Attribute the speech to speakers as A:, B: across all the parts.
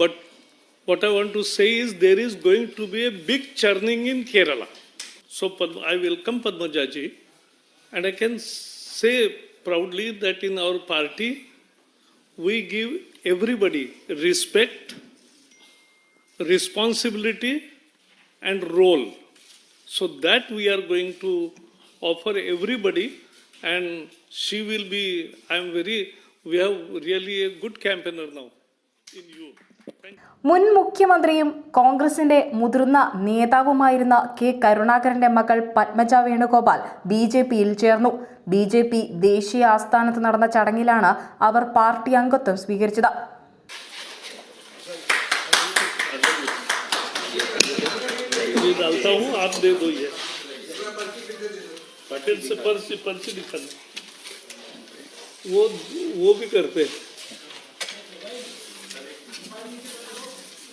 A: But what I want to say is there is going to be a big churning in Kerala. So I welcome Padmaja ji, and I can say proudly that in our party, we give everybody respect, responsibility, and role. So that we are going to offer everybody, and she will be, we have really a good campaigner now in you.
B: മുൻ മുഖ്യമന്ത്രിയും കോൺഗ്രസിന്റെ മുതിർന്ന നേതാവുമായിരുന്ന K കരുണാകരന്റെ മകൾ പത്മജ വേണുഗോപാൽ ബിജെപിയിൽ ചേർന്നു. BJP ദേശീയ ആസ്ഥാനത്ത് നടന്ന ചടങ്ങിലാണ് അവർ പാർട്ടി അംഗത്വം സ്വീകരിച്ചത്.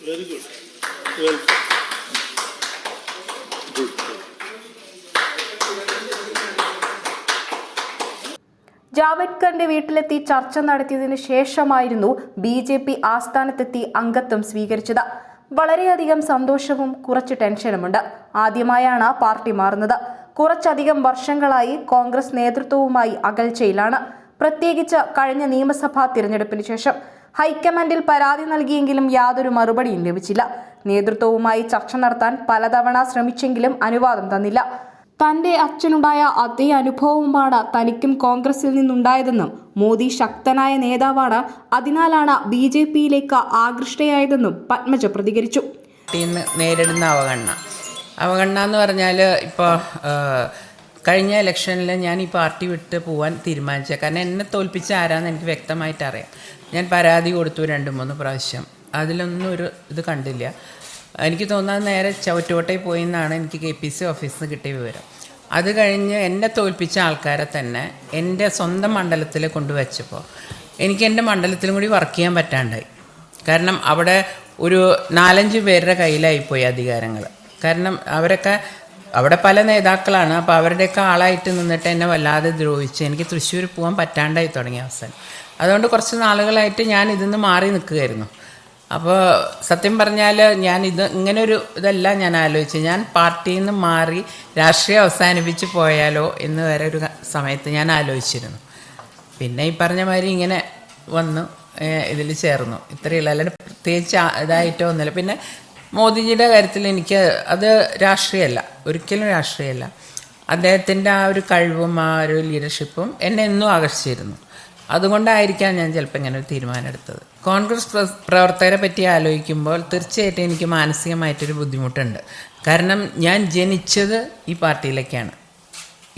A: Very good. Well. Good.
B: ജാവ്ദേക്കറിന്റെ വീട്ടിലെത്തി ചർച്ച നടത്തിയതിനു ശേഷമായിരുന്നു ബിജെപി ആസ്ഥാനത്തെത്തി അംഗത്വം സ്വീകരിച്ചത്. വളരെയധികം സന്തോഷവും കുറച്ച് ടെൻഷനുമുണ്ട്. ആദ്യമായാണ് പാർട്ടി മാറുന്നത്. കുറച്ചധികം വർഷങ്ങളായി കോൺഗ്രസ് നേതൃത്വവുമായി അകൽച്ചയിലാണ്. പ്രത്യേകിച്ച് കഴിഞ്ഞ നിയമസഭാ തിരഞ്ഞെടുപ്പിന് ശേഷം ഹൈക്കമാൻഡിൽ പരാതി നൽകിയെങ്കിലും യാതൊരു മറുപടിയും ലഭിച്ചില്ല. നേതൃത്വവുമായി ചർച്ച നടത്താൻ പലതവണ ശ്രമിച്ചെങ്കിലും അനുവാദം തന്നില്ല. തന്റെ അച്ഛനുണ്ടായ അതേ അനുഭവവുമാണ് തനിക്കും കോൺഗ്രസിൽ നിന്നുണ്ടായതെന്നും മോദി ശക്തനായ നേതാവാണ്, അതിനാലാണ് ബിജെപിയിലേക്ക് ആകൃഷ്ടയായതെന്നും പത്മജ പ്രതികരിച്ചു.
C: നേരിടുന്ന അവഗണന എന്ന് പറഞ്ഞാൽ ഇപ്പോൾ കഴിഞ്ഞ ഇലക്ഷനിൽ ഞാൻ ഈ പാർട്ടി വിട്ട് പോകാൻ തീരുമാനിച്ചത്. കാരണം എന്നെ തോൽപ്പിച്ച ആരാന്ന് എനിക്ക് വ്യക്തമായിട്ട് അറിയാം. ഞാൻ പരാതി കൊടുത്തു 2-3 പ്രാവശ്യം. അതിലൊന്നും ഒരു ഇത് കണ്ടില്ല. എനിക്ക് തോന്നുന്നത് നേരെ ചവറ്റുകോട്ടയിൽ പോയി എന്നാണ് എനിക്ക് KPC ഓഫീസിൽ നിന്ന് കിട്ടിയ വിവരം. അത് കഴിഞ്ഞ് എന്നെ തോൽപ്പിച്ച ആൾക്കാരെ തന്നെ എൻ്റെ സ്വന്തം മണ്ഡലത്തിൽ കൊണ്ടുവച്ചപ്പോൾ എനിക്ക് എൻ്റെ മണ്ഡലത്തിലും കൂടി വർക്ക് ചെയ്യാൻ പറ്റാണ്ടായി. കാരണം അവിടെ ഒരു 4-5 പേരുടെ കയ്യിലായിപ്പോയി അധികാരങ്ങൾ. കാരണം അവരൊക്കെ അവിടെ പല നേതാക്കളാണ്. അപ്പോൾ അവരുടെയൊക്കെ ആളായിട്ട് നിന്നിട്ട് എന്നെ വല്ലാതെ ദ്രോഹിച്ച് എനിക്ക് തൃശ്ശൂർ പോകാൻ പറ്റാണ്ടായി തുടങ്ങിയ അവസാനം. അതുകൊണ്ട് കുറച്ച് നാളുകളായിട്ട് ഞാൻ ഇതിന്ന് മാറി നിൽക്കുകയായിരുന്നു. അപ്പോൾ സത്യം പറഞ്ഞാൽ ഞാൻ ഇങ്ങനൊരു ഇതല്ല ഞാൻ ആലോചിച്ചത്. ഞാൻ പാർട്ടിയിൽ നിന്ന് മാറി രാഷ്ട്രീയം അവസാനിപ്പിച്ച് പോയാലോ എന്ന് വരെ ഒരു സമയത്ത് ഞാൻ ആലോചിച്ചിരുന്നു. പിന്നെ ഈ പറഞ്ഞ മാതിരി ഇങ്ങനെ വന്നു ഇതിൽ ചേർന്നു. ഇത്രയുള്ള അല്ലാണ്ട് പ്രത്യേകിച്ച് ഇതായിട്ടോ ഒന്നുമില്ല. പിന്നെ മോദിജിയുടെ കാര്യത്തിൽ എനിക്ക് അത് രാഷ്ട്രീയമല്ല, ഒരിക്കലും രാഷ്ട്രീയമല്ല. അദ്ദേഹത്തിൻ്റെ ആ ഒരു കഴിവും ആ ഒരു ലീഡർഷിപ്പും എന്നെ എന്നും ആകർഷിച്ചിരുന്നു. അതുകൊണ്ടായിരിക്കാം ഞാൻ ചിലപ്പോൾ ഇങ്ങനെ ഒരു തീരുമാനം എടുത്തത്. കോൺഗ്രസ് പ്രവർത്തകരെ പറ്റി ആലോചിക്കുമ്പോൾ തീർച്ചയായിട്ടും എനിക്ക് മാനസികമായിട്ടൊരു ബുദ്ധിമുട്ടുണ്ട്. കാരണം ഞാൻ ജനിച്ചത് ഈ പാർട്ടിയിലേക്കാണ്.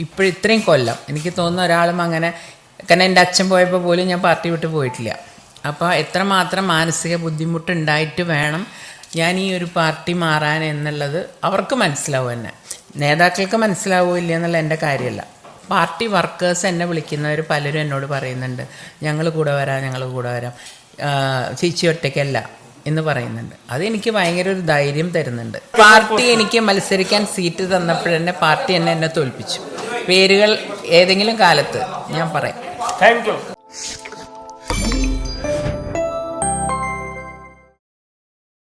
C: ഇത്രയും കൊല്ലം എനിക്ക് തോന്നുന്ന ഒരാളും അങ്ങനെ, കാരണം എൻ്റെ അച്ഛൻ പോയപ്പോൾ പോലും ഞാൻ പാർട്ടി വിട്ട് പോയിട്ടില്ല. അപ്പോൾ എത്രമാത്രം മാനസിക ബുദ്ധിമുട്ടുണ്ടായിട്ട് വേണം ഞാൻ ഈ ഒരു പാർട്ടി മാറാൻ എന്നുള്ളത് അവർക്ക് മനസ്സിലാവും. എന്നെ നേതാക്കൾക്ക് മനസ്സിലാവില്ല എന്നുള്ള എൻ്റെ കാര്യമല്ല. പാർട്ടി വർക്കേഴ്സ് എന്നെ വിളിക്കുന്നവർ പലരും എന്നോട് പറയുന്നുണ്ട്, ഞങ്ങൾ കൂടെ വരാം, ചേച്ചി ഒറ്റയ്ക്കല്ല എന്ന് പറയുന്നുണ്ട്. അതെനിക്ക് ഭയങ്കര ഒരു ധൈര്യം തരുന്നുണ്ട്. പാർട്ടി എനിക്ക് മത്സരിക്കാൻ സീറ്റ് തന്നപ്പോഴെന്നെ പാർട്ടി എന്നെ തോൽപ്പിച്ചു. പേരുകൾ ഏതെങ്കിലും കാലത്ത് ഞാൻ പറയാം.